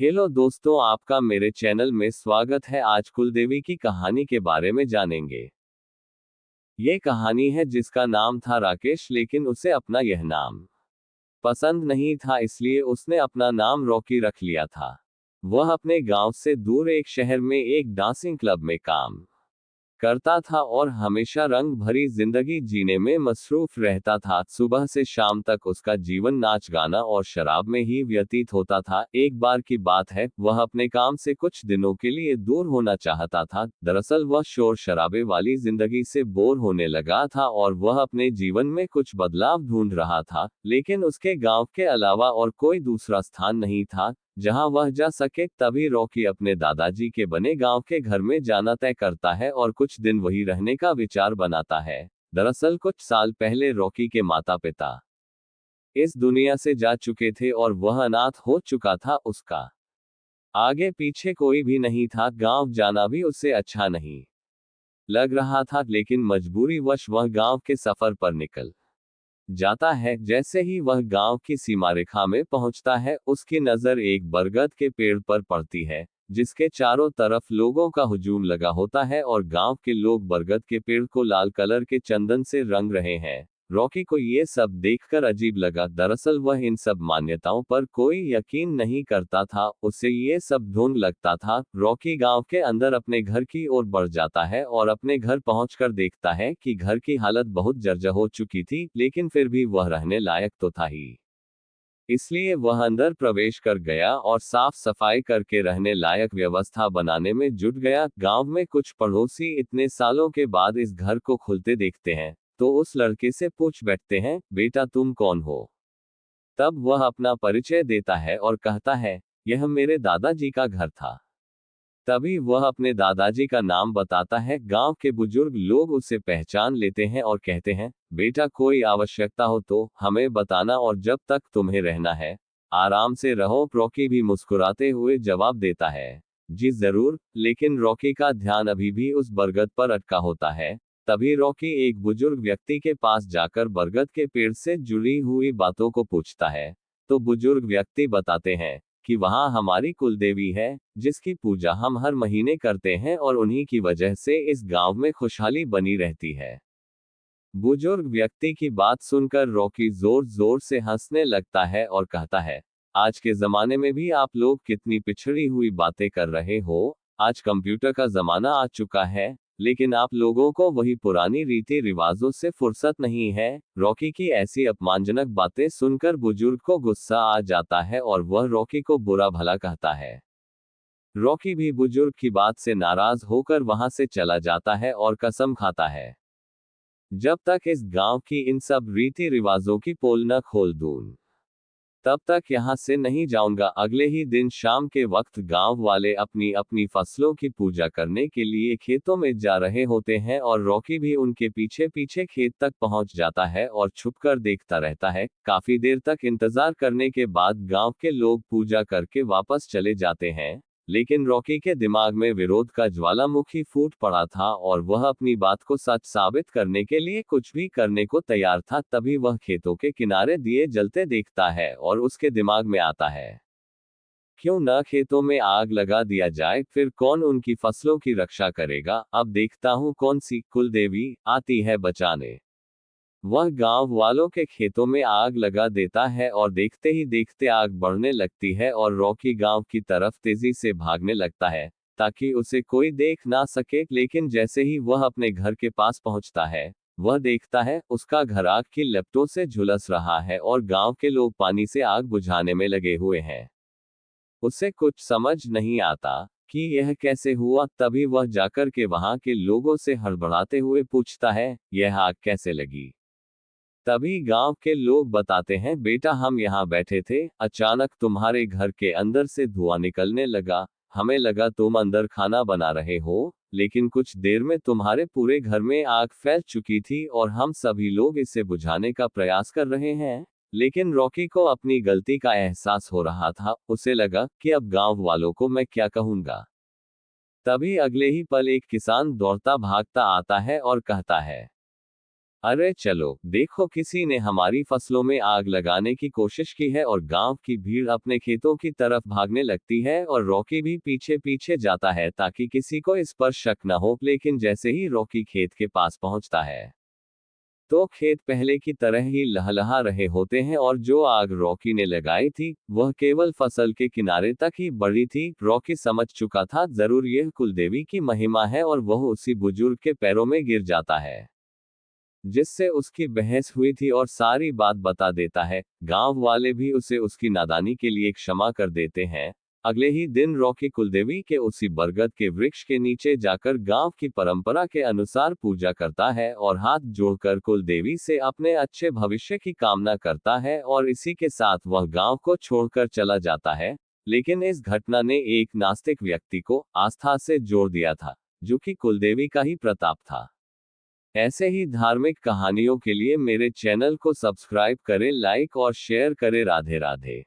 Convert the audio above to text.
Hello दोस्तों, आपका मेरे चैनल में स्वागत है। आज कुलदेवी की कहानी के बारे में जानेंगे। ये कहानी है जिसका नाम था राकेश, लेकिन उसे अपना यह नाम पसंद नहीं था, इसलिए उसने अपना नाम रॉकी रख लिया था। वह अपने गांव से दूर एक शहर में एक डांसिंग क्लब में काम करता था और हमेशा रंग भरी जिंदगी जीने में मसरूफ रहता था। सुबह से शाम तक उसका जीवन नाच गाना और शराब में ही व्यतीत होता था। एक बार की बात है, वह अपने काम से कुछ दिनों के लिए दूर होना चाहता था। दरअसल वह शोर शराबे वाली जिंदगी से बोर होने लगा था और वह अपने जीवन में कुछ बदलाव ढूंढ रहा था, लेकिन उसके गांव के अलावा और कोई दूसरा स्थान नहीं था जहां वह जा सके। तभी रॉकी अपने दादाजी के बने गांव के घर में जाना तय करता है और कुछ दिन वही रहने का विचार बनाता है। दरअसल कुछ साल पहले रॉकी के माता पिता इस दुनिया से जा चुके थे और वह अनाथ हो चुका था। उसका आगे पीछे कोई भी नहीं था। गांव जाना भी उससे अच्छा नहीं लग रहा था, लेकिन मजबूरीवश वह गांव के सफर पर निकल जाता है। जैसे ही वह गांव की सीमा रेखा में पहुंचता है, उसकी नजर एक बरगद के पेड़ पर पड़ती है जिसके चारों तरफ लोगों का हुजूम लगा होता है और गांव के लोग बरगद के पेड़ को लाल कलर के चंदन से रंग रहे हैं। रॉकी को ये सब देखकर अजीब लगा। दरअसल वह इन सब मान्यताओं पर कोई यकीन नहीं करता था, उसे ये सब ढोंग लगता था। रॉकी गांव के अंदर अपने घर की ओर बढ़ जाता है और अपने घर पहुंचकर देखता है कि घर की हालत बहुत जर्जर हो चुकी थी, लेकिन फिर भी वह रहने लायक तो था ही। इसलिए वह अंदर प्रवेश कर गया और साफ सफाई करके रहने लायक व्यवस्था बनाने में जुट गया। गांव में कुछ पड़ोसी इतने सालों के बाद इस घर को खुलते देखते हैं तो उस लड़के से पूछ बैठते हैं, बेटा तुम कौन हो? तब वह अपना परिचय देता है और कहता है, यह मेरे दादाजी का घर था। तभी वह अपने दादाजी का नाम बताता है। गांव के बुजुर्ग लोग उसे पहचान लेते हैं और कहते हैं, बेटा कोई आवश्यकता हो तो हमें बताना और जब तक तुम्हें रहना है आराम से रहो। रॉकी भी मुस्कुराते हुए जवाब देता है, जी जरूर। लेकिन रॉकी का ध्यान अभी भी उस बरगद पर अटका होता है। तभी रॉकी एक बुजुर्ग व्यक्ति के पास जाकर बरगद के पेड़ से जुड़ी हुई बातों को पूछता है। तो बुजुर्ग व्यक्ति बताते हैं कि वहां हमारी कुलदेवी है जिसकी पूजा हम हर महीने करते हैं और उन्हीं की वजह से इस गांव में खुशहाली बनी रहती है। बुजुर्ग व्यक्ति की बात सुनकर रॉकी जोर जोर से हंसने लगता है और कहता है, आज के जमाने में भी आप लोग कितनी पिछड़ी हुई बातें कर रहे हो। आज कंप्यूटर का जमाना आ चुका है, लेकिन आप लोगों को वही पुरानी रीति रिवाजों से फुर्सत नहीं है। रॉकी की ऐसी अपमानजनक बातें सुनकर बुजुर्ग को गुस्सा आ जाता है और वह रॉकी को बुरा भला कहता है। रॉकी भी बुजुर्ग की बात से नाराज होकर वहां से चला जाता है और कसम खाता है, जब तक इस गांव की इन सब रीति रिवाजों की पोल न खोल दूं, तब तक यहां से नहीं जाऊंगा। अगले ही दिन शाम के वक्त गांव वाले अपनी अपनी फसलों की पूजा करने के लिए खेतों में जा रहे होते हैं और रॉकी भी उनके पीछे पीछे खेत तक पहुंच जाता है और छुपकर देखता रहता है। काफी देर तक इंतजार करने के बाद गांव के लोग पूजा करके वापस चले जाते हैं, लेकिन रॉकी के दिमाग में विरोध का ज्वालामुखी फूट पड़ा था और वह अपनी बात को सच साबित करने के लिए कुछ भी करने को तैयार था। तभी वह खेतों के किनारे दिए जलते देखता है और उसके दिमाग में आता है, क्यों न खेतों में आग लगा दिया जाए, फिर कौन उनकी फसलों की रक्षा करेगा। अब देखता हूं कौन सी कुलदेवी आती है बचाने। वह गांव वालों के खेतों में आग लगा देता है और देखते ही देखते आग बढ़ने लगती है और रॉकी गांव की तरफ तेजी से भागने लगता है ताकि उसे कोई देख ना सके। लेकिन जैसे ही वह अपने घर के पास पहुंचता है, वह देखता है उसका घर आग की लपटों से झुलस रहा है और गांव के लोग पानी से आग बुझाने में लगे हुए हैं। उसे कुछ समझ नहीं आता कि यह कैसे हुआ। तभी वह जाकर के वहां के लोगों से हड़बड़ाते हुए पूछता है, यह आग कैसे लगी? तभी गांव के लोग बताते हैं, बेटा हम यहाँ बैठे थे, अचानक तुम्हारे घर के अंदर से धुआं निकलने लगा। हमें लगा तुम अंदर खाना बना रहे हो, लेकिन कुछ देर में तुम्हारे पूरे घर में आग फैल चुकी थी और हम सभी लोग इसे बुझाने का प्रयास कर रहे हैं। लेकिन रॉकी को अपनी गलती का एहसास हो रहा था। उसे लगा कि अब गांव वालों को मैं क्या कहूंगा। तभी अगले ही पल एक किसान दौड़ता भागता आता है और कहता है, अरे चलो देखो, किसी ने हमारी फसलों में आग लगाने की कोशिश की है और गांव की भीड़ अपने खेतों की तरफ भागने लगती है और रॉकी भी पीछे पीछे जाता है ताकि किसी को इस पर शक न हो। लेकिन जैसे ही रॉकी खेत के पास पहुंचता है तो खेत पहले की तरह ही लहलहा रहे होते हैं और जो आग रॉकी ने लगाई थी वह केवल फसल के किनारे तक ही बढ़ी थी। रॉकी समझ चुका था जरूर यह कुलदेवी की महिमा है और वह उसी बुजुर्ग के पैरों में गिर जाता है जिससे उसकी बहस हुई थी और सारी बात बता देता है। गांव वाले भी उसे उसकी नादानी के लिए क्षमा कर देते हैं। अगले ही दिन रॉकी कुलदेवी के उसी बरगद के वृक्ष के नीचे जाकर गांव की परंपरा के अनुसार पूजा करता है और हाथ जोड़कर कुलदेवी से अपने अच्छे भविष्य की कामना करता है और इसी के साथ वह गांव को छोड़कर चला जाता है। लेकिन इस घटना ने एक नास्तिक व्यक्ति को आस्था से जोड़ दिया था, जो कि कुलदेवी का ही प्रताप था। ऐसे ही धार्मिक कहानियों के लिए मेरे चैनल को सब्सक्राइब करें, लाइक और शेयर करें। राधे राधे।